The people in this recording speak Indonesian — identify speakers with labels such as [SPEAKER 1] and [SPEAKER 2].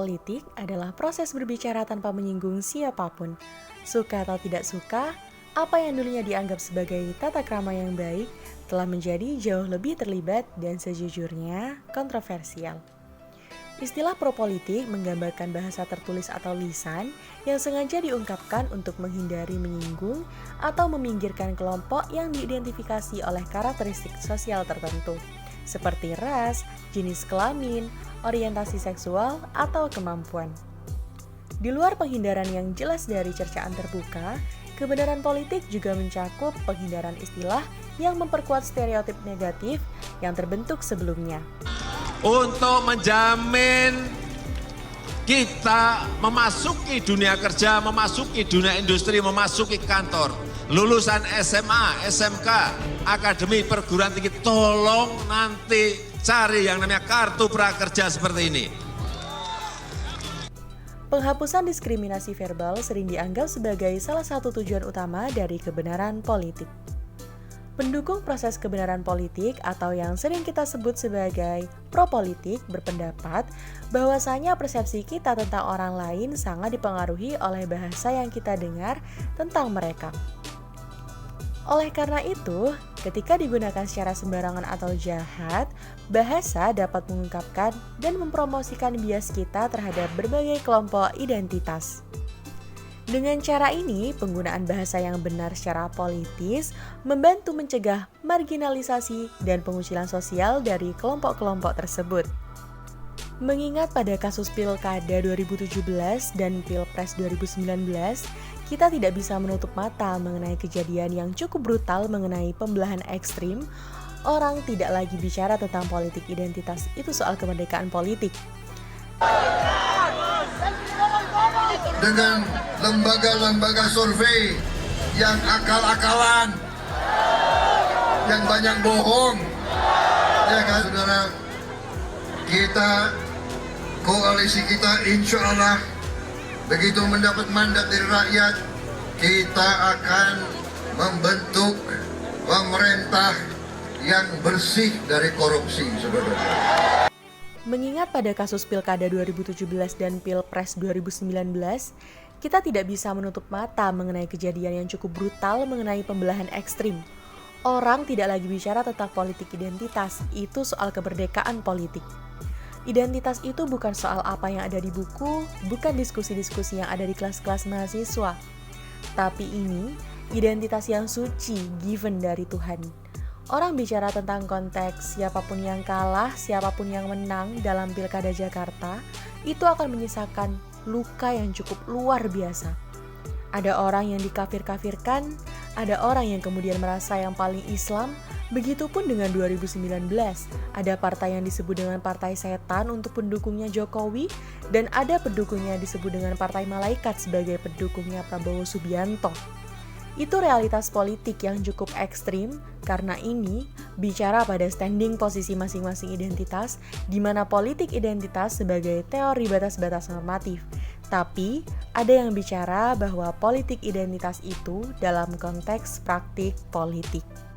[SPEAKER 1] Politik adalah proses berbicara tanpa menyinggung siapapun. Suka atau tidak suka, apa yang dulunya dianggap sebagai tata krama yang baik telah menjadi jauh lebih terlibat dan sejujurnya kontroversial. Istilah propolitik menggambarkan bahasa tertulis atau lisan yang sengaja diungkapkan untuk menghindari menyinggung atau meminggirkan kelompok yang diidentifikasi oleh karakteristik sosial tertentu, seperti ras, jenis kelamin, orientasi seksual, atau kemampuan. Di luar penghindaran yang jelas dari cercaan terbuka, kebenaran politik juga mencakup penghindaran istilah yang memperkuat stereotip negatif yang terbentuk sebelumnya.
[SPEAKER 2] Untuk menjamin kita memasuki dunia kerja, memasuki dunia industri, memasuki kantor, lulusan SMA, SMK, akademi perguruan tinggi, tolong nanti cari yang namanya kartu prakerja seperti ini.
[SPEAKER 1] Penghapusan diskriminasi verbal sering dianggap sebagai salah satu tujuan utama dari kebenaran politik. Pendukung proses kebenaran politik atau yang sering kita sebut sebagai pro-politik berpendapat bahwasanya persepsi kita tentang orang lain sangat dipengaruhi oleh bahasa yang kita dengar tentang mereka. Oleh karena itu, ketika digunakan secara sembarangan atau jahat, bahasa dapat mengungkapkan dan mempromosikan bias kita terhadap berbagai kelompok identitas. Dengan cara ini, penggunaan bahasa yang benar secara politis membantu mencegah marginalisasi dan pengucilan sosial dari kelompok-kelompok tersebut. Mengingat pada kasus Pilkada 2017 dan Pilpres 2019, kita tidak bisa menutup mata mengenai kejadian yang cukup brutal mengenai pembelahan ekstrim. Orang tidak lagi bicara tentang politik identitas, itu soal kemerdekaan politik.
[SPEAKER 3] Dengan lembaga-lembaga survei yang akal-akalan, yang banyak bohong, ya kan saudara, koalisi kita insya Allah begitu mendapat mandat dari rakyat, kita akan membentuk pemerintah yang bersih dari korupsi sebenarnya.
[SPEAKER 1] Mengingat pada kasus Pilkada 2017 dan Pilpres 2019, kita tidak bisa menutup mata mengenai kejadian yang cukup brutal mengenai pembelahan ekstrim. Orang tidak lagi bicara tentang politik identitas, itu soal kemerdekaan politik. Identitas itu bukan soal apa yang ada di buku, bukan diskusi-diskusi yang ada di kelas-kelas mahasiswa. Tapi ini identitas yang suci, given dari Tuhan. Orang bicara tentang konteks siapapun yang kalah, siapapun yang menang dalam Pilkada Jakarta, itu akan menyisakan luka yang cukup luar biasa. Ada orang yang dikafir-kafirkan, ada orang yang kemudian merasa yang paling Islam, begitupun dengan 2019. Ada partai yang disebut dengan partai setan untuk pendukungnya Jokowi, dan ada pendukungnya disebut dengan partai malaikat sebagai pendukungnya Prabowo Subianto. Itu realitas politik yang cukup ekstrim, karena ini bicara pada standing posisi masing-masing identitas, di mana politik identitas sebagai teori batas-batas normatif. Tapi, ada yang bicara bahwa politik identitas itu dalam konteks praktik politik.